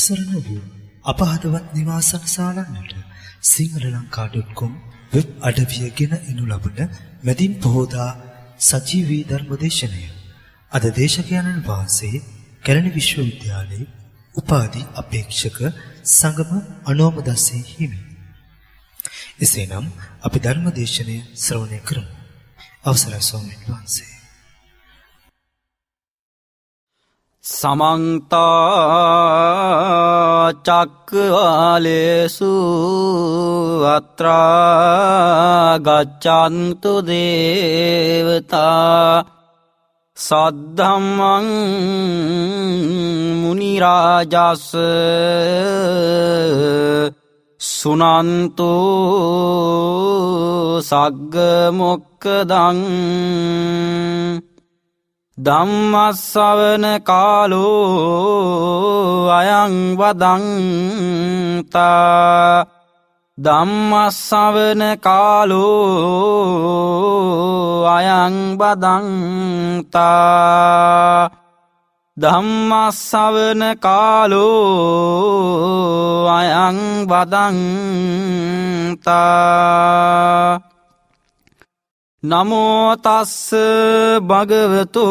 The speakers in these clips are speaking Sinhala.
නිස්සරණ වූ අපහදවත් නිවාසන සාලන්නට sinhallanka.com වෙබ් අඩවිය ගෙන එනු ලබන මැදින් පොහෝදා සජීවී ධර්මදේශනය. අද දේශකයන්න් වහන්සේ කැලණි විශ්වවිද්‍යාලයේ උපාධි අපේක්ෂක සංගම අනෝමදස්සේ හිමි. එසේනම් අපි ධර්මදේශනය ශ්‍රවණය කරමු. අවසරයි ස්වාමීන් වහන්සේ. සමන්ත චක්කවාලේසු අත්‍රා ගච්ඡන්තු දේවතා සද්ධම්මං මුනි රාජස් සුනන්තු සග්ග මොක්ඛදං ධම්මස්සවන කාලෝ අයං වදන්තා ධම්මස්සවන කාලෝ අයං වදන්තා ධම්මස්සවන කාලෝ අයං වදන්තා නමෝ තස්ස භගවතු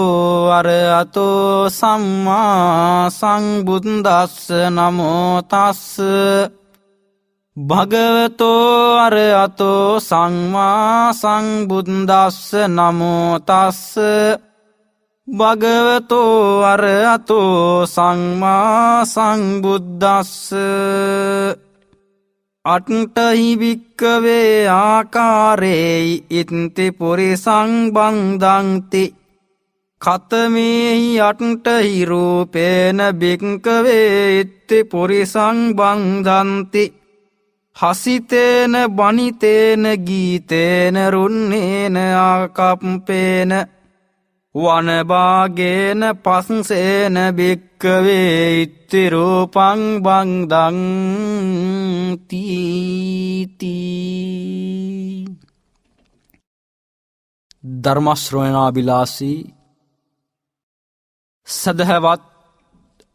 අරහතෝ සම්මා සම්බුද්දස්ස නමෝ තස්ස භගවතු අරහතෝ සම්මා සම්බුද්දස්ස නමෝ තස්ස භගවතු අරහතෝ සම්මා සම්බුද්දස්ස අට්ඨහි වික්කවේ ආකාරේයි ඉත්ති පුරිසං බන්ධන්ති කතමේහි අට්ඨහි රූපේන වික්කවේ ඉත්ති පුරිසං බන්ධන්ති හසිතේන බනිතේන ගීතේන රුන්නේන ආකම්පේන වනභාගේන පස්සේන භික්කවේ ඉත්ති රූපං බන්ධන්ති ධර්ම ශ්‍රවණාබිලාසී සදහවත්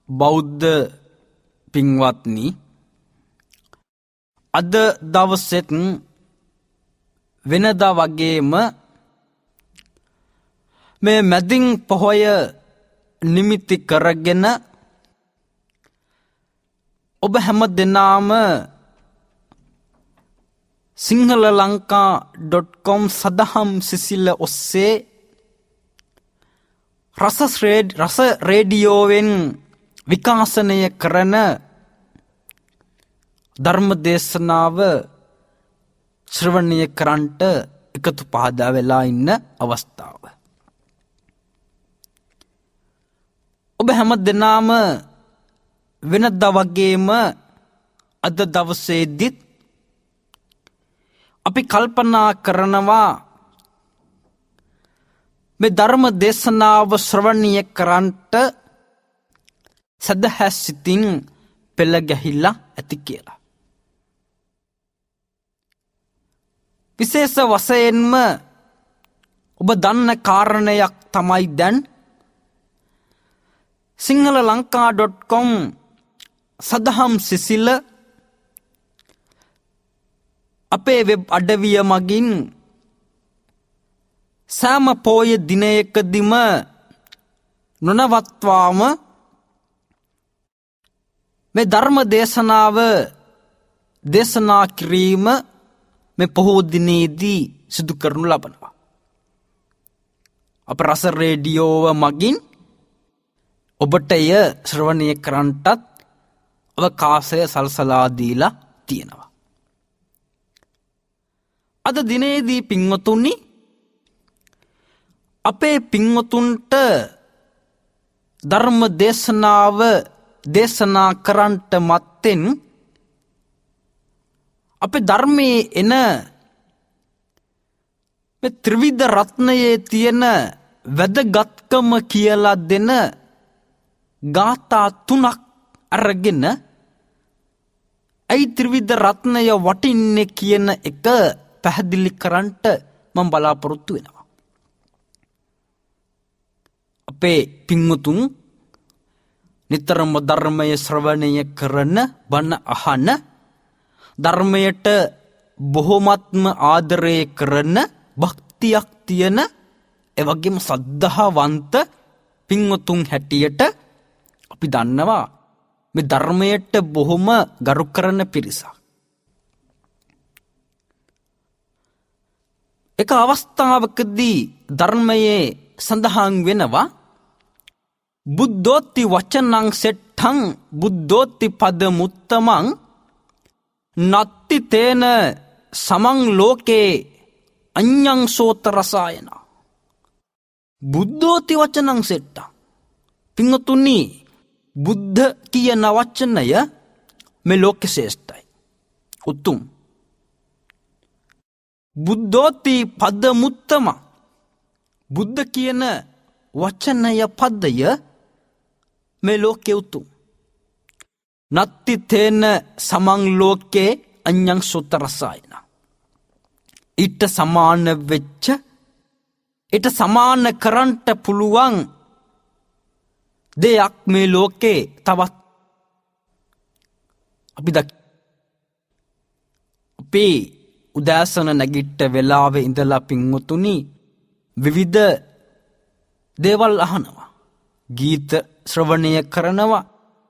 බෞද්ධ පින්වත්නි, අද දවසෙත් වෙනදා වගේම මේ මැදින් පොහොය නිමිති කරගෙන ඔබ හැම දෙනාම sinhallanka.com සදහම් සිසිල ඔස්සේ රස රේඩියෝවෙන් විකාශනය කරන ධර්ම දේශනාව ශ්‍රවණය කරන්ට එකතු පහදා වෙලා ඉන්න අවස්ථාව. ඔබ හැම දෙනාම වෙනදා වගේම අද දවසේදීත් අපි කල්පනා කරනවා මේ ධර්ම දේශනාව ශ්‍රවණය කරන්ට සදහස් සිතින් පෙළ ගැහිලා ඇති කියලා. විශේෂ වශයෙන්ම ඔබ දන්න කාරණයක් තමයි දැන් sinhallanka.com සදහම් සිසිල අපේ වෙබ් අඩවිය මගින් සෑම පෝය දිනයකදීම නොනවත්වාම මේ ධර්ම දේශනාව දේශනා කිරීම මේ පොහෝ දිනේදී සිදු කරනු ලබනවා. අප රස රේඩියෝව මගින් ඔබට එය ශ්‍රවණය කරන්නටත් අවකාශය සලසලා දීලා තියෙනවා. අද දිනේදී පින්වතුනි, අපේ පින්වතුන්ට ධර්ම දේශනාව දේශනා කරන්නට මත්තෙන් අපේ ධර්මයේ එන මේ ත්‍රිවිධ රත්නයේ තියෙන වැදගත්කම කියලා දෙන ගාථා 3ක් අරගෙන ඇයි ත්‍රිවිධ රත්නය වටින්නේ කියන එක පැහැදිලි කරන්නට මම බලාපොරොත්තු වෙනවා. අපේ පින්වතුන් නිතරම ධර්මය ශ්‍රවණය කරන බණ අහන ධර්මයට බොහොමත්ම ආදරය කරන භක්තියක් තියෙන එවැගේම සද්ධාවන්ත පින්වතුන් හැටියට අපි දන්නවා මේ ධර්මයට බොහොම ගරු කරන පිරිසක්. එක අවස්ථාවකදී ධර්මයේ සඳහන් වෙනවා බුද්ධෝත්ති වචනං සෙට්ඨං බුද්ධෝත්ති පද මුත්තමං නත්ති තේන සමං ලෝකේ අඤ්ඤං සෝත රසායන. බුද්ධෝත්ති වචනං සෙට්ඨං පින්වතුනි බුද්ධ කියන වචනය මේ ලෝකේ ශ්‍රේෂ්ඨයි උතුම්. බුද්ධෝත්ති පද මුත්තමං බුද්ධ කියන වචනය පදය මේ ලෝකේ උතුම්. නත්ති තේන සමං ලෝකේ අඤ්ඤං සෝත රසායන. ඊට සමාන වෙච්ච ඊට සමාන කරන්ට පුළුවන් දෙයක් මේ ලෝකේ තවත් අපි උදෑසන නැගිට්ට වෙලාවේ ඉඳලා පින්වතුනි විවිධ දේවල් අහනවා. ගීත ශ්‍රවණය කරනවා,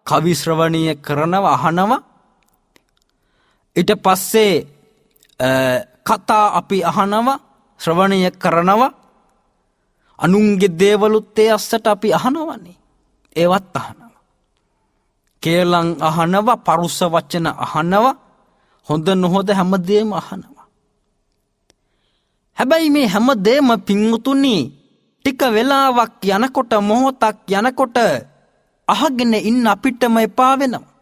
කවි ශ්‍රවණය කරනවා, අහනවා. ඊට පස්සේ කතා අපි අහනවා, ශ්‍රවණය කරනවා. අනුන්ගේ දේවලුත් ඒ අස්සට අපි අහනවනේ. ඒවත් අහනවා. කේලම් අහනවා, පරුස වචන අහනවා, හොඳ නොහොඳ හැමදේම අහනවා. හැබැයි මේ හැමදේම පින්වතුනි ටික වෙලාවක් යනකොට මොහොතක් යනකොට අහගෙන ඉන්න අපිටම එපා වෙනවා.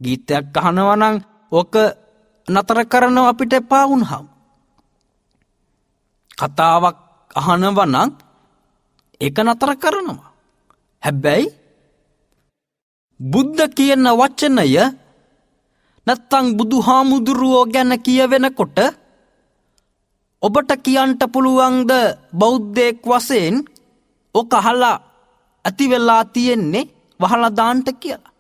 ගීතයක් අහනවා නම් ඕක නතර කරනවා අපිට එපා වුණාම. කතාවක් අහනවා නම් ඒක නතර කරනවා. හැබැයි බුද්ධ කියන වචනය නැත්තම් බුදුහාමුදුරුවෝ ගැන කියවෙනකොට ඔබට කියන්ට පුළුවන්ද බෞද්ධයෙක් වශයෙන් ඔක අහලා ඇති වෙලා තියෙන්නේ වහලා දාන්නට කියලා.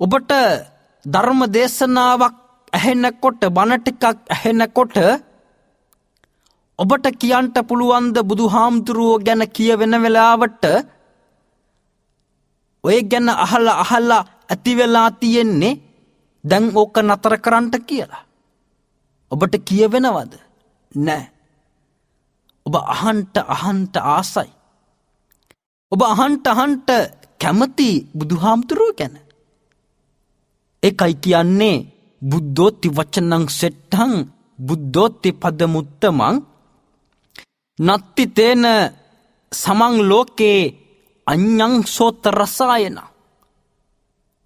ඔබට ධර්ම දේශනාවක් ඇහෙනකොට බණ ටිකක් ඇහෙනකොට ඔබට කියන්ට පුළුවන්ද බුදුහාමුදුරුවෝ ගැන කියවෙන වෙලාවට ඔය ගැන අහලා ඇති වෙලා තියෙන්නේ දැන් ඕක නතර කරන්නට කියලා. ඔබට කියවෙනවද? නෑ. ඔබ අහන්ට ආසයි. ඔබ අහන්ට කැමති බුදුහාමුදුරුවෝ ගැන. ඒකයි කියන්නේ බුද්ධෝත්ති වචනං සෙට්ඨං බුද්ධෝත්ති පද මුත්තමං නත්ති තේන සමං ලෝකේ අඤ්ඤං සෝත රසායන.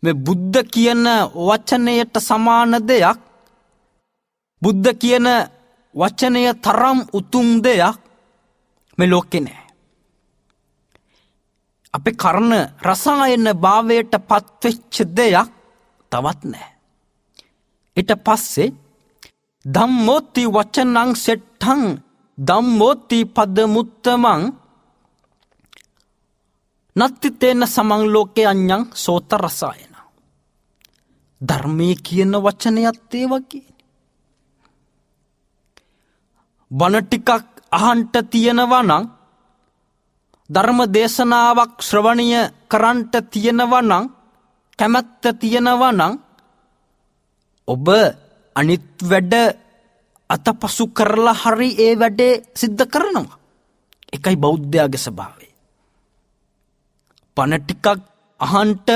මේ බුද්ධ කියන වචනයට සමාන දෙයක්, බුද්ධ කියන වචනය තරම් උතුම් දෙයක් මේ ලෝකේ නෑ. අපේ කර්ණ රසායන භාවයට පත්වෙච්ච දෙයක් තවත් නෑ. ඊට පස්සේ ධම්මෝති වචනං සෙට්ඨං ධම්මෝති පද මුත්තමං නත්ති තේන සමං ලෝකේ අඤ්ඤං සෝත රසායන. ධර්මයේ කියන වචනයත් ඒ වගේ. බණ ටිකක් අහන්ට තියෙනවා නම්, ධර්ම දේශනාවක් ශ්‍රවණය කරන්ට තියෙනවා නම්, කැමැත්ත තියෙනවා නම් ඔබ අනිත් වැඩ අතපසු කරලා හරි ඒ වැඩේ සිද්ධ කරනවා. ඒකයි බෞද්ධයාගේ ස්වභාවය. බණ ටිකක් අහන්ට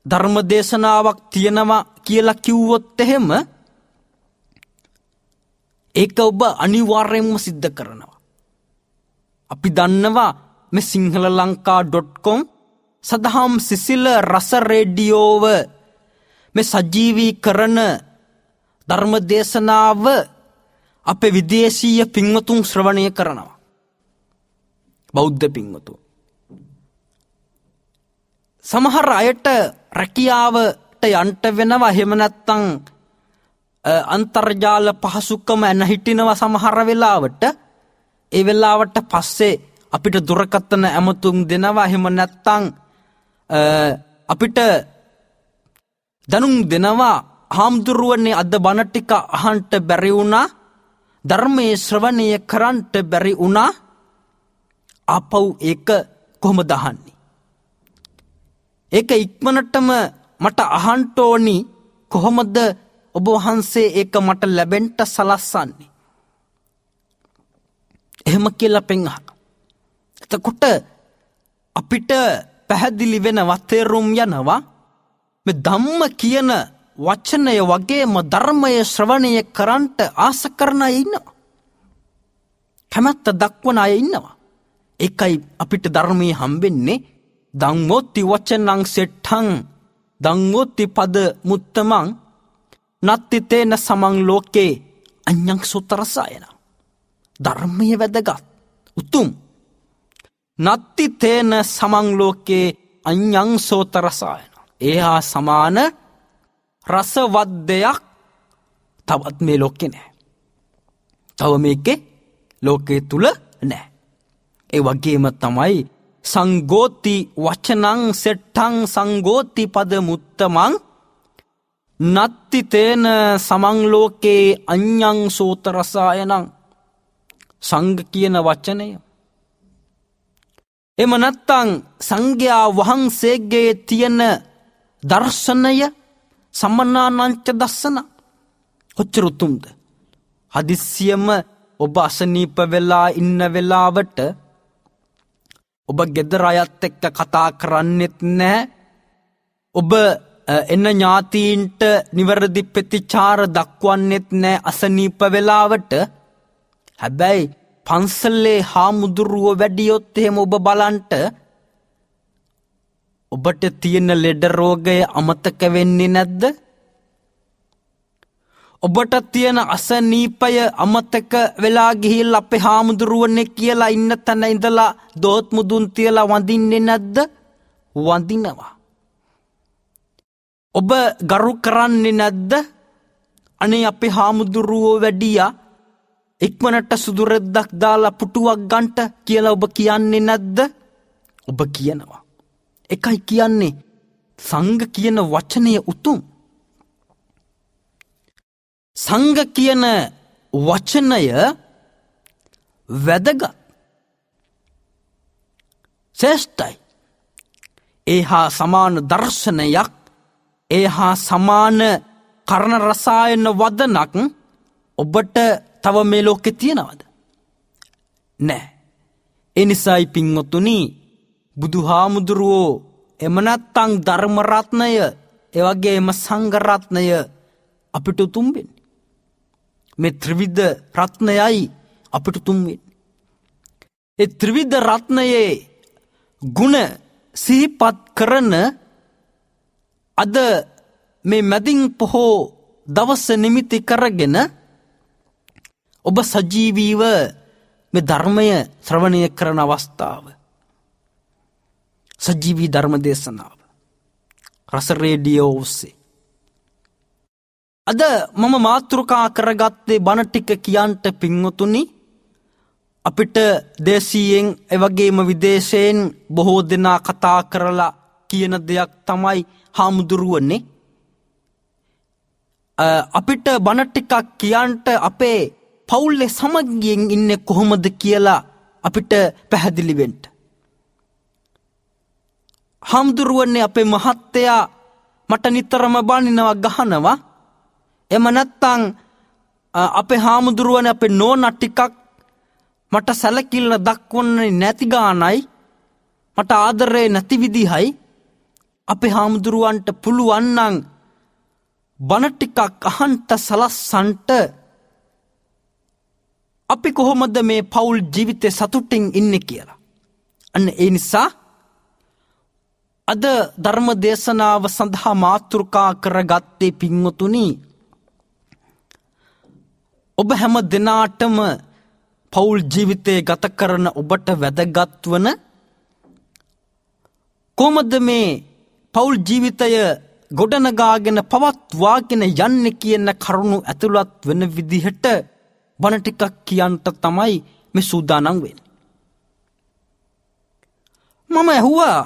ධර්ම දේශනාවක් තියෙනවා කියලා කිව්වොත් එහෙම ඒක ඔබ අනිවාර්යෙන්ම සිද්ධ කරනවා. අපි දන්නවා මේ sinhalalanka.com සදහම් සිසිල රස රේඩියෝව මේ සජීවී කරන ධර්ම දේශනාව අපේ විදේශීය පින්වතුන් ශ්‍රවණය කරනවා. බෞද්ධ පින්වතුන්. සමහර අයට රැකියාවට යන්ට වෙනවා, එහෙම නැත්නම් අන්තර්ජාල පහසුකම නැහිටිනවා සමහර වෙලාවට. ඒ වෙලාවට පස්සේ අපිට දුරකථන ඇමතුම් දෙනවා. එහෙම නැත්තම් අපිට දැනුම් දෙනවා. හාමුදුරුවනේ අද බණ ටික අහන්ට බැරි වුණා. ධර්මයේ ශ්‍රවණය කරන්ට බැරි වුණා. ආපහු ඒක කොහොමද අහන්නේ? ඒක ඉක්මනටම මට අහන්ට ඕනි. කොහොමද ඔබ වහන්සේ ඒක මට ලැබෙන්න සලස්සන්නේ? එහෙම කියලා පෙන් අහනවා. එතකොට අපිට පැහැදිලි වෙනවා, තේරුම් යනවා මේ ධම්ම කියන වචනය වගේම ධර්මයේ ශ්‍රවණය කරන්ට ආස කරන අය ඉන්නවා. කැමැත්ත දක්වන අය ඉන්නවා. ඒකයි අපිට ධර්මයේ හම්බෙන්නේ ධම්මෝති වචනං සෙට්ඨං ධම්මෝති පද මුත්තමං නත්ති තේන සමං ලෝකේ අඤ්ඤං සුතරසයන. ධර්මයේ වැදගත් උතුම්. නත්ති තේන සමං ලෝකේ අඤ්ඤං සෝතරසයන. එහා සමාන රසවත් දෙයක් තවත් මේ ලෝකේ නැහැ. තව මේකේ ලෝකේ තුල නැහැ. ඒ වගේම තමයි සංගෝති වචනං සෙට්ඨං සංගෝති පද මුත්තමං නත්ති තේන සමං ලෝකේ අඤ්ඤං සෝතරසයනං. සංඝ කියන වචනය. එම නැත්තං සංඝයා වහන්සේගේ තියෙන දර්ශනය සම්මනානංච දස්සන කොච්චර උතුම්ද? හදිස්සියම ඔබ අසනීප වෙලා ඉන්න වෙලාවට ඔබ ගෙදර අයත් එක්ක කතා කරන්නෙත් නැහැ. ඔබ එන්න ඥාතීන්ට නිවැරදි ප්‍රතිචාර දක්වන්නෙත් නැහැ අසනීප වෙලාවට. හැබැයි පන්සලේ හාමුදුරුව වැඩියොත් එහෙම ඔබ බලන්ට ඔබට තියෙන ලෙඩ රෝගය අමතක වෙන්නේ නැද්ද? ඔබට තියෙන අසනීපය අමතක වෙලා ගිහිල්ලා අපේ හාමුදුරුවනේ කියලා ඉන්න තැන ඉඳලා දෝත් මුදුන් තියලා වඳින්නේ නැද්ද? වඳිනවා. ඔබ ගරු කරන්නේ නැද්ද? අනේ අපේ හාමුදුරුවෝ වැඩියා ඉක්මනට සුදු රෙද්දක් දාලා පුටුවක් ගන්නට කියලා ඔබ කියන්නේ නැද්ද? ඔබ කියනවා. එකයි කියන්නේ සංඝ කියන වචනය උතුම්. සංඝ කියන වචනය වැදගත්. ශ්‍රේෂ්ඨයි. ඒහා සමාන දර්ශනයක්, ඒහා සමාන කර්ණ රසායන වදනක් ඔබට තව මේ ලෝකෙ තියෙනවද? නෑ. ඒ නිසායි පින්වතුනි බුදුහාමුදුරුවෝ එම නැත්තං ධර්ම රත්නය එවැගේම සංඝ රත්නය අපිට උතුම් වෙන්නේ. මේ ත්‍රිවිධ රත්නයයි අපිට උතුම් වෙන්නේ. ඒ ත්‍රිවිධ රත්නයේ ගුණ සිහිපත් කරන අද මේ මැදින් පොහෝ දවස නිමිති කරගෙන ඔබ සජීවීව මේ ධර්මය ශ්‍රවණය කරන අවස්ථාව, සජීවී ධර්ම දේශනාව රස රේඩියෝ ඔස්සේ අද මම මාතෘකා කරගත්තේ බණ ටික කියන්ට පින්වතුනි. අපිට දේශීයෙන් එවැගේම විදේශයෙන් බොහෝ දෙනා කතා කරලා කියන දෙයක් තමයි හාමුදුරුවනේ අපිට බණ ටිකක් කියන්ට අපේ පවුල්ලේ සමගියෙන් ඉන්නේ කොහොමද කියලා අපිට පැහැදිලි වෙන්න. හාමුදුරුවනේ අපේ මහත්තයා මට නිතරම බනිනවා ගහනවා. එම නැත්තං අපේ හාමුදුරුවනේ අපේ නෝනා ටිකක් මට සැලකිල්ල දක්වන්නේ නැති ගානයි, මට ආදරේ නැති විදිහයි. අපේ හාමුදුරුවන්ට පුළුවන් නම් බණ ටිකක් අහන්ට සලස්සන්ට අපි කොහොමද මේ පෞල් ජීවිතේ සතුටින් ඉන්නේ කියලා. අන්න ඒ නිසා අද ධර්ම දේශනාව සඳහා මාතෘකා කරගත්තේ පින්වතුනි, ඔබ හැම දිනාටම පෞල් ජීවිතේ ගත කරන ඔබට වැදගත් වන කොහොමද මේ පෞල් ජීවිතය ගොඩනගාගෙන පවත්වාගෙන යන්නේ කියන කරුණු ඇතුළත් වෙන විදිහට බණ ටිකක් කියන්ට තමයි මේ සූදානම් වෙන්නේ. මම ඇහුවා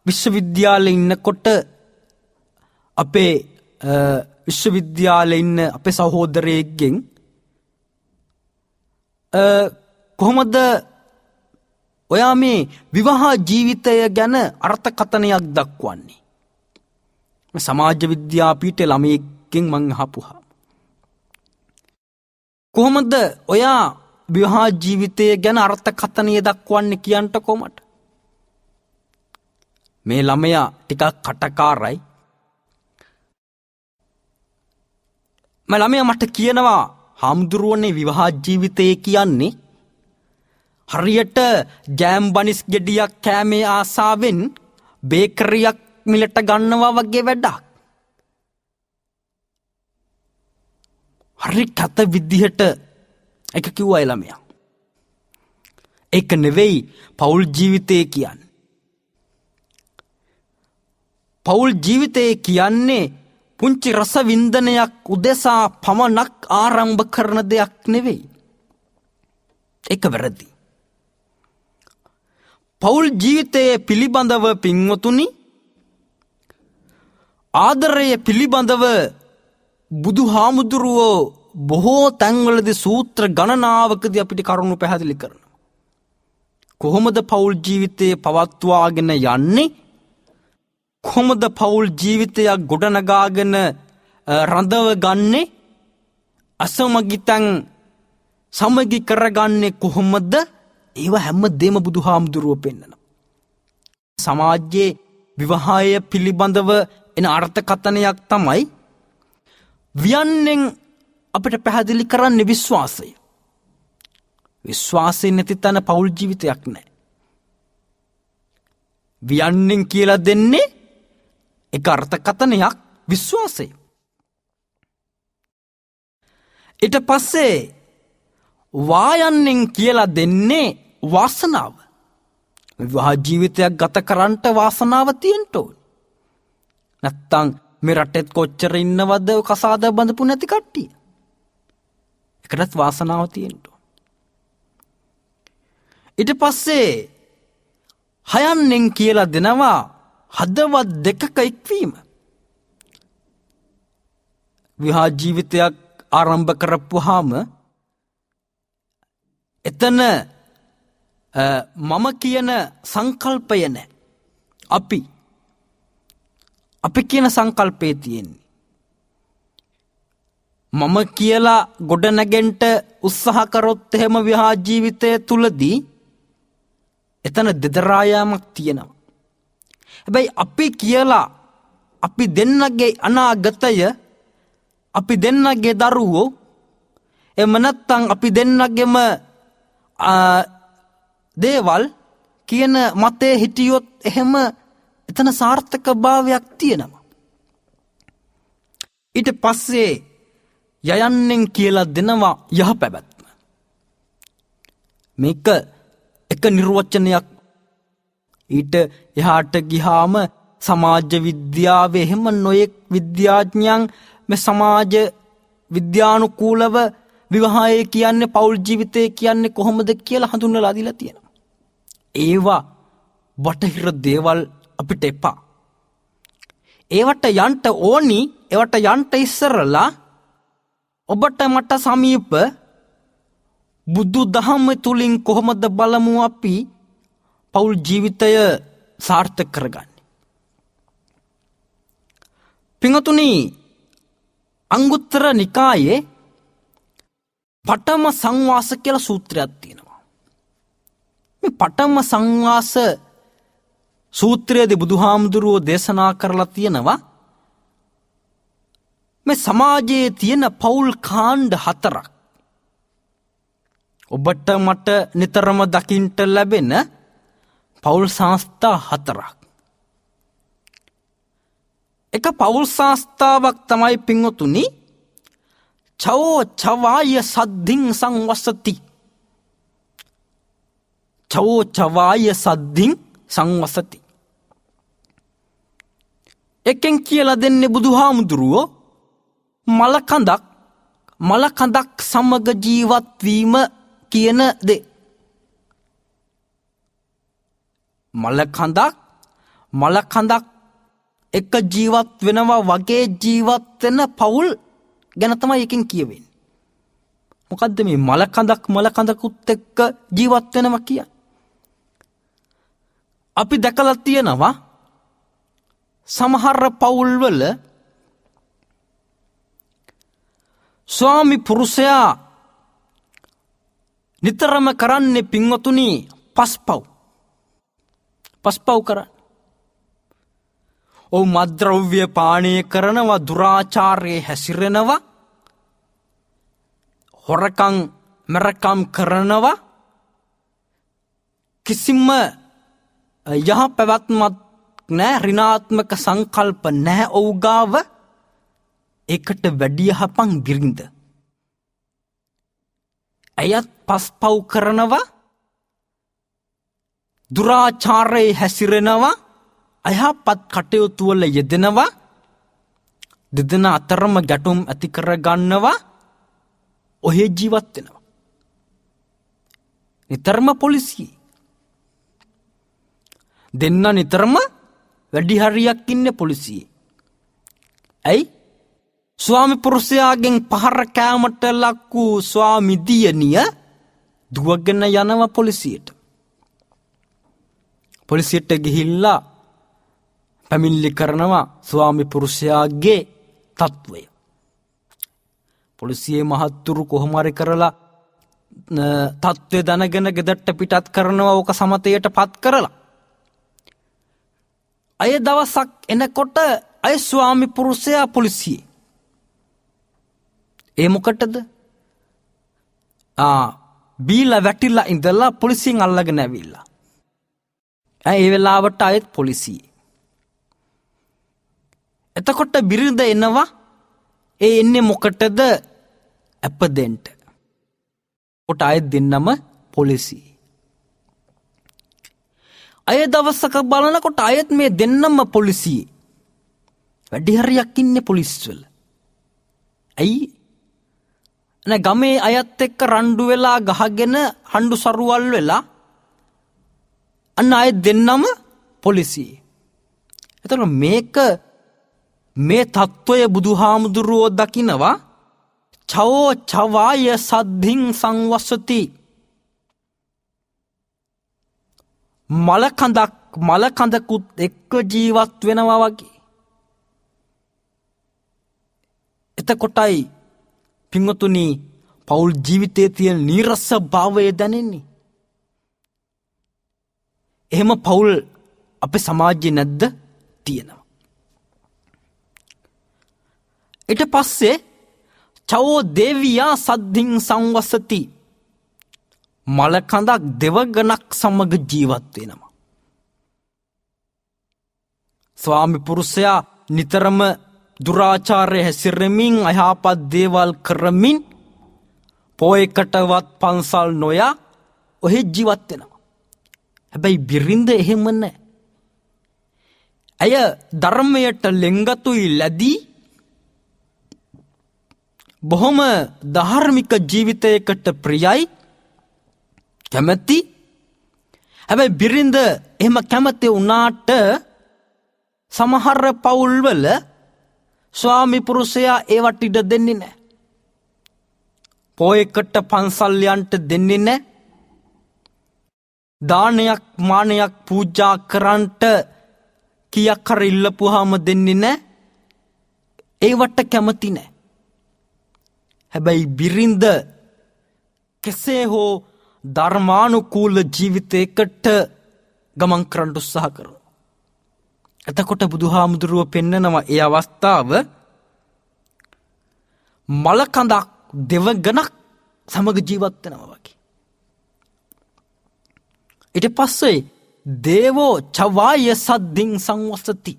විශ්වවිද්‍යාලේ ඉන්නකොට අපේ විශ්වවිද්‍යාලේ ඉන්න අපේ සහෝදරයෙක්ගෙන් කොහොමද ඔයා මේ විවාහ ජීවිතය ගැන අර්ථකථනයක් දක්වන්නේ? සමාජ විද්‍යාපීඨයේ ළමයෙක්ගෙන් මං අහපුවා. කොහොමද ඔයා විවාහ ජීවිතය ගැන අර්ථකථනය දක්වන්නේ කියන්ටකෝ මට. මේ ළමයා ටිකක් කටකාරයි. මේ ළමයා මට කියනවා හාමුදුරුවනේ විවාහ ජීවිතය කියන්නේ හරියට ජෑම් බනිස් ගෙඩියක් කෑමේ ආසාවෙන් බේකරියක් මිලට ගන්නවා වගේ වැඩක්. හරි කත විදිහට එක කිව්වා ඒ ළමයා. ඒක නෙවෙයි පෞල් ජීවිතය කියන්නේ. පෞල් ජීවිතය කියන්නේ පුංචි රස වින්දනයක් උදෙසා පමණක් ආරම්භ කරන දෙයක් නෙවෙයි. ඒක වැරදි. පෞල් ජීවිතයේ පිළිබඳව පින්වතුනි ආදරය පිළිබඳව බුදුහාමුදුරුවෝ බොහෝ තැන්වලදී සූත්‍ර ගණනාවකදී අපිට කරුණු පැහැදිලි කරනවා. කොහොමද පෞල් ජීවිතය පවත්වාගෙන යන්නේ? කොහොමද පෞල් ජීවිතයක් ගොඩනගාගෙන රඳව ගන්නේ? අසමගිතන් සමගි කරගන්නේ කොහොමද? ඒව හැම දෙම බුදුහාමුදුරුවෝ පෙන්නනවා. සමාජයේ විවාහය පිළිබඳව එන අර්ථකථනයක් තමයි වියන්නෙන් අපිට පැහැදිලි කරන්නේ විශ්වාසය. විශ්වාසය නැති තැන පෞල් ජීවිතයක් නැහැ. වියන්නෙන් කියලා දෙන්නේ එක අර්ථකථනයක් විශ්වාසය. ඊට පස්සේ වායන්නෙන් කියලා දෙන්නේ වාසනාව. විවාහ ජීවිතයක් ගත කරන්නට වාසනාව තියෙන්න ඕන. නැත්තම් මේ රටෙත් කොච්චර ඉන්නවද කසාද බඳපු නැති කට්ටිය. ඒකටත් වාසනාව තියෙන්න ඕන. ඊට පස්සේ හයන්නෙන් කියලා දෙනවා හදවත් දෙකක එක්වීම. විවාහ ජීවිතයක් ආරම්භ කරපුවාම එතන මම කියන සංකල්පය නැහැ. අපි කියන සංකල්පය තියෙන්නේ. මම කියලා ගොඩනැගෙන්ට උත්සාහ කරොත් එහෙම විවාහ ජීවිතය තුලදී එතන දෙදරායාමක් තියෙනවා. හැබැයි අපි කියලා අපි දෙන්නගේ අනාගතය, අපි දෙන්නගේ දරුවෝ, එහෙම නැත්නම් අපි දෙන්නගේම දේවල් කියන මතේ හිටියොත් එහෙම එතන සාර්ථක භාවයක් තියෙනවා. ඊට පස්සේ යයන්නෙන් කියලා දෙනවා යහපැවැත්ම. මේක එක නිර්වචනයක්. ඊට එහාට ගියාම සමාජ විද්‍යාවේ එහෙම නොයෙක් විද්‍යාඥයන් මේ සමාජ විද්‍යානුකූලව විවාහය කියන්නේ පෞල් ජීවිතය කියන්නේ කොහොමද කියලා හඳුන්වලා දීලා තියෙනවා. ඒවා බටහිර දේවල් අපිට එපා. ඒවට යන්න ඕනි. ඒවට යන්න ඉස්සරලා ඔබට මට සමීප බුදු දහම තුලින් කොහොමද බලමු අපි පෞල් ජීවිතය සාර්ථක කරගන්නේ. පින්වතුනි, අංගුත්තර නිකායේ පඨම සංවාස කියලා සූත්‍රයක් තියෙනවා. මේ පඨම සංවාස සූත්‍රයේදී බුදුහාමුදුරුවෝ දේශනා කරලා තියෙනවා මේ සමාජයේ තියෙන පෞල් කාණ්ඩ 4ක්. ඔබට මට නිතරම දකින්ට ලැබෙන පෞල් සංස්ථා 4ක්. එක පෞල් සංස්ථාවක් තමයි පින්වතුනි චවෝ චවාය සද්ධින් සංවසති. චවෝ චවාය සද්ධින් සංවසති. එකෙන් කියලා දෙන්නේ බුදුහාමුදුරුවෝ මලකඳක් සමග ජීවත් වීම කියන දේ. මලකඳක් එක ජීවත් වෙනවා වගේ ජීවත් වෙන පවුල් ගැන තමයි එකෙන් කියවෙන්නේ. මොකද්ද මේ මලකඳකුත් එක්ක ජීවත් වෙනවා කියන්නේ? අපි දැකලා තියෙනවා සමහර පවුල්වල ස්වාමි පුරුෂයා නිතරම කරන්නේ පින්වතුනි පස්පව් කරන්නේ. ඔව් මද්ද්‍රව්‍ය පානය කරනවා, දුරාචාරයේ හැසිරෙනවා, හොරකම් මරකම් කරනවා, කිසිම යහ පැවැත්මක් නැහැ, ඍණාත්මක සංකල්ප නැහැ ඔව් ගාව. ඒකට වැඩි යහපන් බිරිඳ. අයත් පස්පව් කරනවා, දුරාචාරයේ හැසිරෙනවා, අයහපත් කටයුතු වල යෙදෙනවා, දෙදෙනා අතරම ගැටුම් ඇති කර ගන්නවා, ඔහේ ජීවත් වෙනවා. නිතරම පොලිසිය. දෙන්න නිතරම වැඩි හරියක් ඉන්නේ පොලිසියේ. ඇයි? ස්වාමි පුරුෂයාගෙන් පහර කෑමට ලක් වූ ස්වාමි දියණිය දුවගෙන යනවා පොලිසියට. පොලිසියට ගිහිල්ලා පැමිණිලි කරනවා ස්වාමි පුරුෂයාගේ තත්වය. පොලිසියේ මහත්තුරු කොහොම හරි කරලා තත්ත්වය දැනගෙන ගෙදරට පිටත් කරනවා, ඕක සමතයට පත් කරලා. අය දවසක් එනකොට අය ස්වාමි පුරුෂයා පොලිසියේ. ඒ මොකටද? බීලා වැටිලා ඉඳලා පොලිසියෙන් අල්ලගෙන ඇවිල්ලා. ඒ වෙලාවට ආයෙත් පොලිසියේ. එතකොට බිරිඳ එනවා. ඒ එන්නේ මොකටද? අප දෙන්න. කොට ආයෙත් දෙන්නම පොලිසියේ. අය දවසක බලනකොට ආයෙත් මේ දෙන්නම පොලිසියේ. වැඩි හරියක් ඉන්නේ පොලිස්වල. ඇයි? ගමේ අයත් එක්ක රණ්ඩු වෙලා ගහගෙන හඬු සරුවල් වෙලා අන්න ආයෙත් දෙන්නම පොලිසියේ. එතකොට මේ තත්ත්වය බුදුහාමුදුරුවෝ දකිනවා. චවෝ චවාය සද්ධින් සංවසති. මලකඳකුත් එක්ක ජීවත් වෙනවා වගේ. එතකොටයි පින්වතුනි පෞල් ජීවිතයේ තියෙන නීරස භාවය දැනෙන්නේ. එහෙම පෞල් අපේ සමාජයේ නැද්ද? තියෙනවා. ඊට පස්සේ චවෝ දේවියා සද්ධින් සංවසති. මලකඳක් දෙවගණක් සමග ජීවත් වෙනවා. ස්වාමි පුරුෂයා නිතරම දුරාචාරය හැසිරෙමින්, අයහපත් දේවල් කරමින්, පොයකටවත් පන්සල් නොයා ඔහේ ජීවත් වෙනවා. හැබැයි බිරිඳ එහෙම නැහැ. ඇය ධර්මයට ලෙන්ගතුයි ලැබී බොහොම ධාර්මික ජීවිතයකට ප්‍රියයි, කැමැති. හැබැයි බිරිඳ එහෙම කැමැති වුණාට සමහර පවුල්වල ස්වාමි පුරුෂයා ඒවට ඉඩ දෙන්නේ නැහැ. පොයකට පන්සල් යන්ට දෙන්නේ නැහැ. දානයක් මානයක් පූජා කරන්ට කියක් කර ඉල්ලපුවාම දෙන්නේ නැහැ. ඒවට කැමති නැහැ. හැබැයි බිරිඳ කෙසේ හෝ ධර්මානුකූල ජීවිතයකට ගමන් කරන්න උත්සාහ කරනවා. එතකොට බුදුහාමුදුරුව පෙන්නනවා ඒ අවස්ථාව මලකඳක් දෙවගණක් සමග ජීවත් වෙනවා වගේ. ඊට පස්සේ දේවෝ චවාය සද්ධින් සංවසති.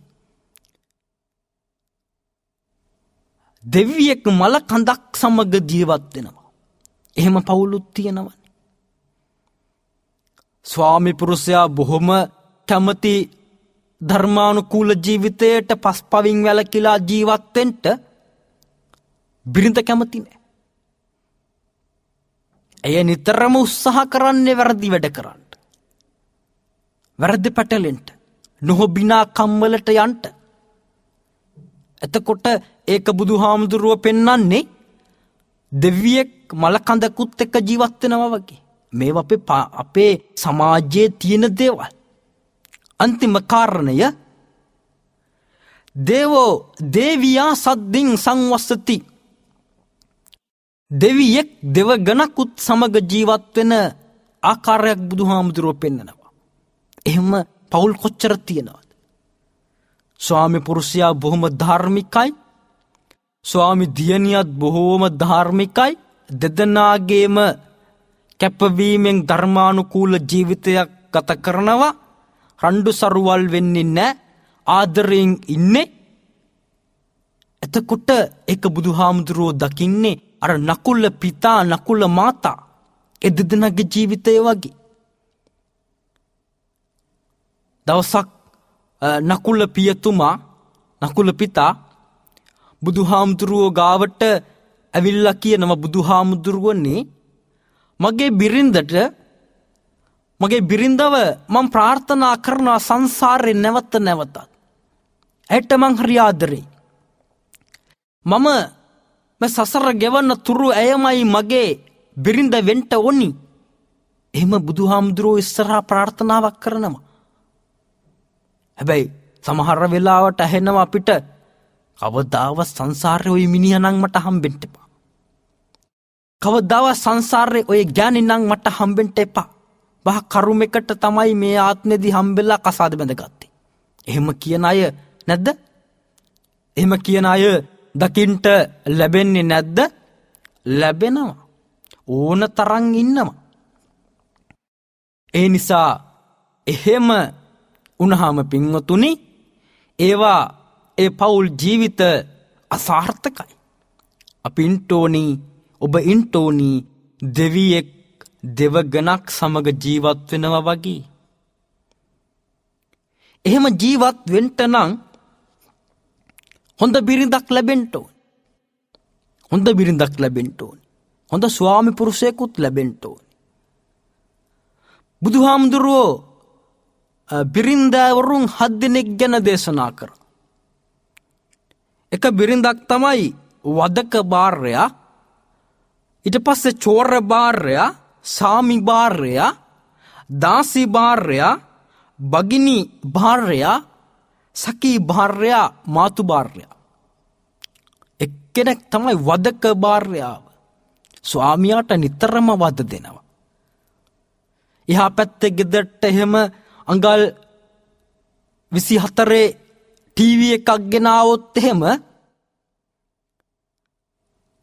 දෙවියෙක් මලකඳක් සමග ජීවත් වෙනවා. එහෙම පවුලුත් තියෙනවා. ස්වාමි පුරුෂයා බොහොම කැමති ධර්මානුකූල ජීවිතයට පස්පවින් වැළකීලා ජීවත් වෙන්න බිරිඳ කැමති නැහැ. එය නිතරම උත්සාහ කරන්නේ වැරදි වැඩ කරන්න. වැරදි පැටලෙන්ට නොහොබිනා කම්වලට යන්ට. එතකොට ඒක බුදුහාමුදුරුව පෙන්නන්නේ දෙවියෙක් මලකඳකුත් එක්ක ජීවත්වෙනවා වගේ. මේ අපේ සමාජයේ තියෙන දේවල්. අන්තිම කාරණය දේවෝ දේවියා සද්දින් සංවස්සති. දෙවියෙක් දෙවගණකුත් සමග ජීවත්වෙන ආකාරයක් බුදුහාමුදුරුව පෙන්නනවා. එහෙම පවුල් කොච්චර තියෙනවද? ස්වාමි පුරුෂයා බොහොම ධාර්මිකයි. ස්වාමි දියණියත් බොහෝම ධාර්මිකයි. දෙදෙනාගේම කැපවීමෙන් ධර්මානුකූල ජීවිතයක් ගත කරනවා. රණ්ඩු සරුවල් වෙන්නේ නැහැ. ආදරයෙන් ඉන්නේ. එතකොට ඒක බුදුහාමුදුරුවෝ දකින්නේ අර නකුල පිතා නකුල මාතා ඒ දෙදෙනාගේ ජීවිතය වගේ. දවසක් නකුල පියතුමා නකුල පිතා බුදුහාමුදුරුවෝ ගාවට ඇවිල්ලා කියනවා, බුදුහාමුදුරුවනේ මගේ බිරිඳව මම ප්‍රාර්ථනා කරනවා සංසාරේ නැවත නැවතත්. ඇයට මං හරි ආදරේ. මම සසර ගෙවන්න තුරු ඇයමයි මගේ බිරිඳ වෙන්ට ඕනි. එහෙම බුදුහාමුදුරුවෝ ඉස්සරහා ප්‍රාර්ථනාවක් කරනවා. හැබැයි සමහර වෙලාවට ඇහෙනවා අපිට, කවදාවත් සංසාරේ ওই මිනිහා නම් මට හම්බෙන්න එපා. කවදාවත් සංසාරේ ඔය ගෑණි නම් මට හම්බෙන්න එපා. බහ කරුමෙකට තමයි මේ ආත්මෙදි හම්බෙලා කසාද බැඳගත්තේ. එහෙම කියන අය නැද්ද? එහෙම කියන අය දකින්ට ලැබෙන්නේ නැද්ද? ලැබෙනවා. ඕන තරම් ඉන්නවා. ඒ නිසා එහෙම උනහම පින්වතුනි, ඒවා ඒ පෞල් ජීවිත අසාර්ථකයි. අපි ඉන්ටෝනි, ඔබ ඉන්ටෝනි දෙවියෙක් දෙවගණක් සමග ජීවත් වෙනවා වගේ. එහෙම ජීවත් වෙන්න නම් හොඳ බිරිඳක් ලැබෙන්න ඕන. හොඳ බිරිඳක් ලැබෙන්න ඕන. හොඳ ස්වාමි පුරුෂයෙකුත් ලැබෙන්න ඕන. බුදුහාමුදුරුවෝ බිරින්දවරුන් 7 දෙනෙක් ගැන දේශනා කරා. එක බිරිඳක් තමයි වදක භාර්යා, ඊට පස්සේ චෝර භාර්යා, සාමි භාර්යා, දාසි භාර්යා, භගිනි භාර්යා, සකී භාර්යා, මාතු භාර්යා. එක්කෙනෙක් තමයි වදක භාර්යාව. ස්වාමියාට නිතරම වද දෙනවා. එහා පැත්තේ ගෙදරට එහෙම අඟල් 24 ටීවී එකක් ගෙනාවොත් එහෙම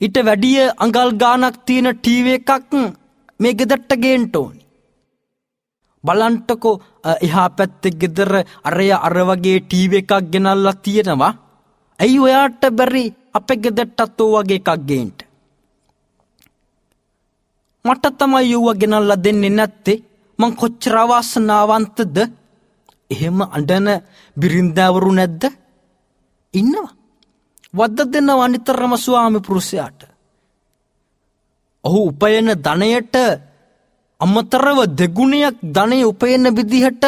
ඊට වැඩිය අඟල් ගානක් තියෙන ටීවී එකක් මේ ගෙදරට ගේන්න ඕනි. බලන්ටකෝ එහා පැත්තේ ගෙදර අර වගේ ටීවී එකක් ගෙනල්ලා තියෙනවා. ඇයි ඔයාට බැරි අපේ ගෙදරටත් ඔය වගේ එකක් ගේන්න? මට තමයි යුව ගෙනල්ලා දෙන්නේ නැත්තේ. මං කොච්චර අවාසනාවන්තද? එහෙම අඬන බිරින්දවරු නැද්ද? ඉන්නවා. වද්ද දෙනවා නිතරම ස්වාමි පුරුෂයාට. ඔහු උපයන ධනයට අමතරව දෙගුණයක් ධනෙ උපයන විදිහට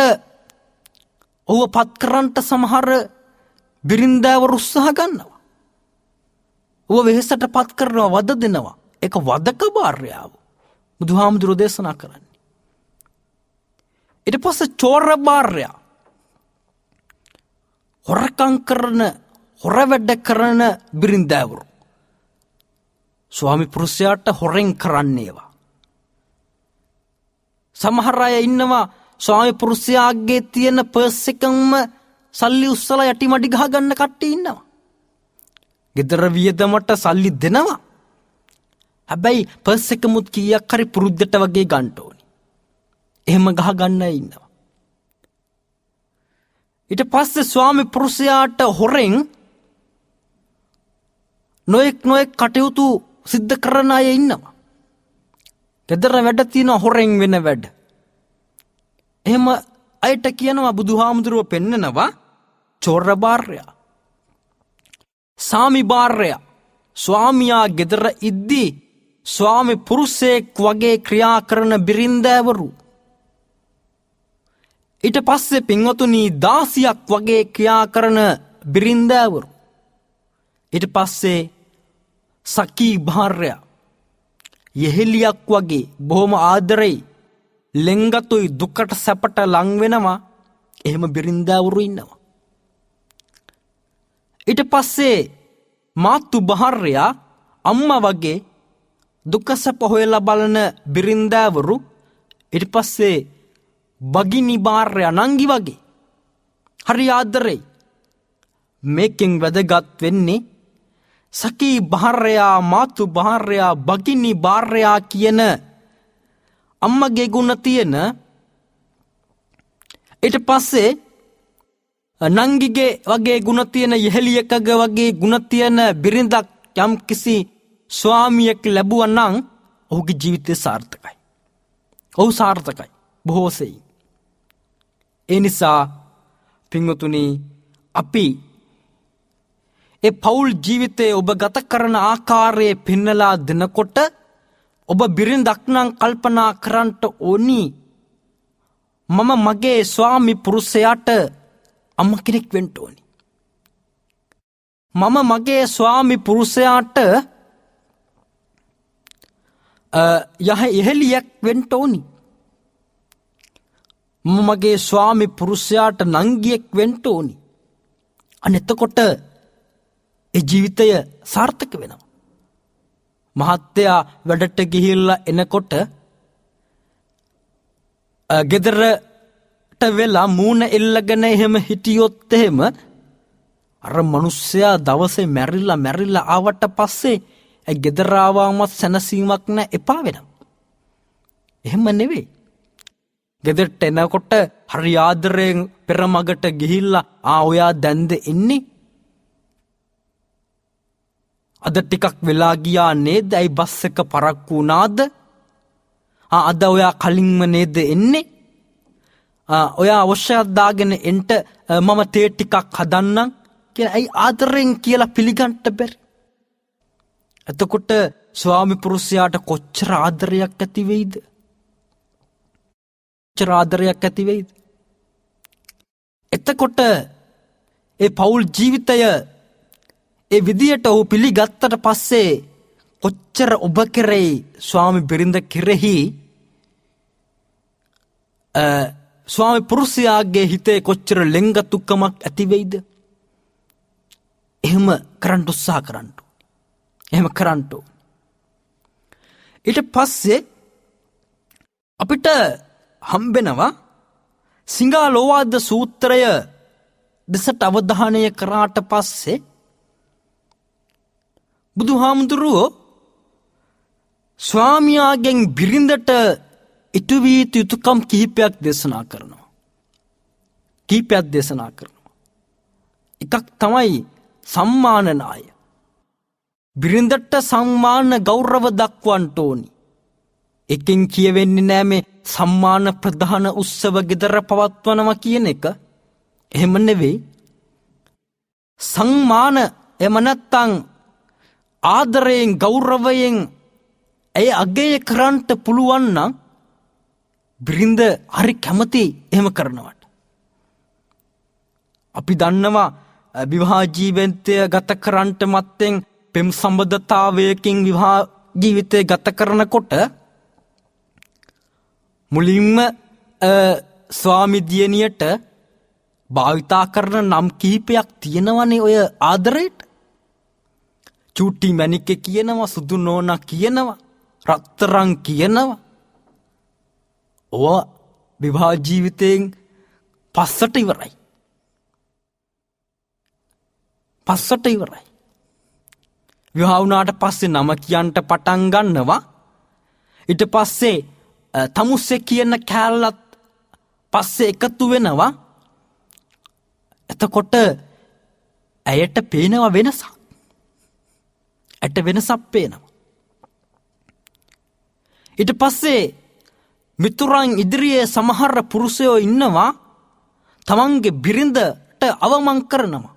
ඔහුව පත් කරන්නට සමහර බිරින්දවරු උත්සාහ ගන්නවා. ඔහුව වෙහෙසට පත් කරනවා, වද දෙනවා. ඒක වදක භාර්යාව. බුදුහාමුදුරුවෝ දේශනා කරන්නේ. ඊට පස්සේ චෝර භාර්යා, හොරකම් කරන, හොර වැඩ කරන බිරින්දවරු. ස්වාමි පුරුෂයාට හොරෙන් කරන්නේවා. සමහර අය ඉන්නවා ස්වාමි පුරුෂයාගේ තියෙන පර්ස් එකම සල්ලි උස්සලා යටි මඩි ගහ ගන්න කට්ටිය ඉන්නවා. ගෙදර වියදමට සල්ලි දෙනවා. හැබැයි පර්ස් එකමුත් කීයක් හරි පුරුද්දට වගේ ගන්න ඕනි. එහෙම ගහ ගන්න ඉන්නවා. ඊට පස්සේ ස්වාමි පුරුෂයාට හොරෙන් නොඑක් කටයුතු සිද්ධ කරන අය ඉන්නවා. ගෙදර වැඩ තියෙන හොරෙන් වෙන වැඩ. එහෙම අයට කියනවා බුදුහාමුදුරුව පෙන්නනවා චෝර භාර්යා, සාමි භාර්යා. ස්වාමියා ගෙදර ඉද්දී ස්වාමි පුරුෂයෙක් වගේ ක්‍රියා කරන බිරින්දෑවරු. ඊට පස්සේ පින්වතුනි 16ක් වගේ ක්‍රියා කරන බිරින්දෑවරු. ඊට පස්සේ සකී භාර්යා යෙහෙලියක් වගේ බොහොම ආදරෙයි ලෙන්ගතුයි දුකට සැපට ලං වෙනවා. එහෙම බිරින්දෑවරු ඉන්නවා. ඊට පස්සේ මාතු භාර්යා අම්මා වගේ දුක සැප හොයලා බලන බිරින්දෑවරු. ඊට පස්සේ බගිනි භාර්යා නංගි වගේ හරි ආදරෙයි. මේකෙන් වැදගත් වෙන්නේ සකී භාර්යා මාතු භාර්යා බගිනි භාර්යා කියන අම්මගේ ගුණ තියෙන, ඊට පස්සේ නංගිගේ වගේ ගුණ තියෙන, යෙහෙලියකගේ වගේ ගුණ තියෙන බිරිඳක් යම් කිසි ස්වාමියෙක් ලැබුවා නම් ඔහුගේ ජීවිතය සාර්ථකයි. ඔහු සාර්ථකයි බොහෝ සෙයින්. ඒ නිසා පින්වතුනි, අපි ඒ පෞල් ජීවිතයේ ඔබ ගත කරන ආකාරයේ පෙන්නලා දෙනකොට ඔබ බිරිඳක් නම් කල්පනා කරන්නට ඕනි, මම මගේ ස්වාමි පුරුෂයාට අම්ම කෙනෙක් වෙන්න ඕනි. මම මගේ ස්වාමි පුරුෂයාට යෙහෙලියක් වෙන්න ඕනි. මම මගේ ස්වාමි පුරුෂයාට නංගියෙක් වෙන්න ඕනි. අනෙතකොට ඒ ජීවිතය සාර්ථක වෙනවා. මහත්තයා වැඩට ගිහිල්ලා එනකොට ගෙදරට වෙලා මූණ එල්ලගෙන එහෙම හිටියොත් එහෙම අර මිනිස්සයා දවසේ මැරිලා ආවට පස්සේ ඒ ගෙදර ආවමත් සැනසීමක් නැ, එපා වෙනවා. එහෙම නෙවෙයි. ගෙදරට එනකොට හරි ආදරයෙන් පෙරමගට ගිහිල්ලා ඔයා දැන්ද එන්නේ? අද ටිකක් වෙලා ගියා නේද? ඇයි බස් එක පරක්කු වුණාද? අද ඔයා කලින්ම නේද එන්නේ? ඔයා අවශ්‍යයක් දාගෙන එන්ට මම තේ ටිකක් හදන්නම් කියලා ඇයි ආදරෙන් කියලා පිළිගන්න බැරි? එතකොට ස්වාමි පුරුෂයාට කොච්චර ආදරයක් ඇති වෙයිද? කොච්චර ආදරයක් ඇති වෙයිද? එතකොට ඒ පෞල් ජීවිතය ඒ විදියට ඔහු පිළිගත්තට පස්සේ කොච්චර ඔබ කෙරෙහි ස්වාමි බිරිඳ කෙරෙහි ස්වාමි පුරුෂයාගේ හිතේ කොච්චර ලෙන්ගතුකමක් ඇති වෙයිද? එහෙම කරන්න උත්සාහ කරන්න. එහෙම කරන්න. ඊට පස්සේ අපිට හම්බෙනවා සිංහලෝවාද සූත්‍රය දෙසට අවධානය කරාට පස්සේ බුදුහාමුදුරුවෝ ස්වාමියාගෙන් බිරිඳට ඉටුවී යුතුකම් කිහිපයක් දේශනා කරනවා. එකක් තමයි සම්මාන නාය. බිරිඳට සම්මාන ගෞරව දක්වන්නට ඕනි. එකෙන් කියවෙන්නේ නෑ මේ සම්මාන ප්‍රධාන උත්සව ගෙදර පවත්වනවා කියන එක. එහෙම නෙවෙයි. සම්මාන එම නැත්තං ආදරයෙන් ගෞරවයෙන් ඇය අගය කරන්නට පුළුවන් නම් බිරිඳ හරි කැමති එහෙම කරනවට. අපි දන්නවා විවාහ ජීවිතය ගත කරන්නට මත්තෙන් පෙම් සම්බන්ධතාවයකින් විවාහ ජීවිතය ගත කරනකොට මුලින්ම ස්වාමි දියණියට භාවිතා කරන නම් කිහිපයක් තියෙනවනේ ඔය ආදරයට. චූටි මැණිකේ කියනවා, සුදු නෝනා කියනවා, රත්තරන් කියනවා. ඔය විවාහ ජීවිතයෙන් පස්සට ඉවරයි. විවාහ වුණාට පස්සේ නම කියන්න පටන් ගන්නවා. ඊට පස්සේ තමුස්සේ කියන කෑල්ලත් පස්සේ එකතු වෙනවා. එතකොට ඇයට පේනවා වෙනසක්. වෙනසක් පේනවා. ඊට පස්සේ මිතුරන් ඉදිරියේ සමහර පුරුෂයෝ ඉන්නවා තමන්ගේ බිරිඳට අවමන් කරනවා.